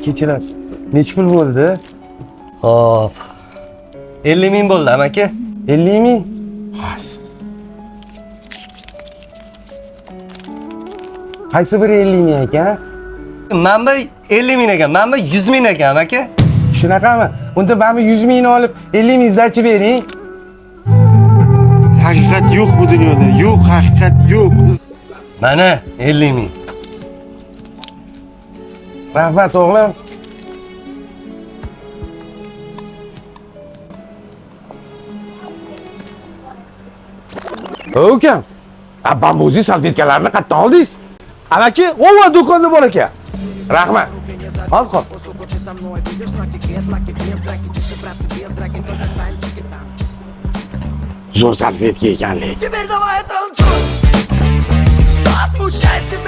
Kechirasiz. Necha pul bo'ldi? Hop. 50 ming bo'ldi amaki. 50 ming? Xas. Qaysi biri 50 ming ekan? Manba 50 ming ekan, manba 100 ming ekan amaki. Shunaqami? Unda men 100 mingni olib 50 ming zdachi bering. Haqiqat yo'q bu dunyoda. Yo'q, haqiqat yo'q. Mana 50 ming. Rahmat o'g'lim. Ukam, bambuzi salfetkalarni qayerdan oldingiz? Amaki, o'va do'konda bor ekan. Rahmat. Al qol. Zo'r salfetka ekanlik. Теперь давай танцуй. Что смущает тебя?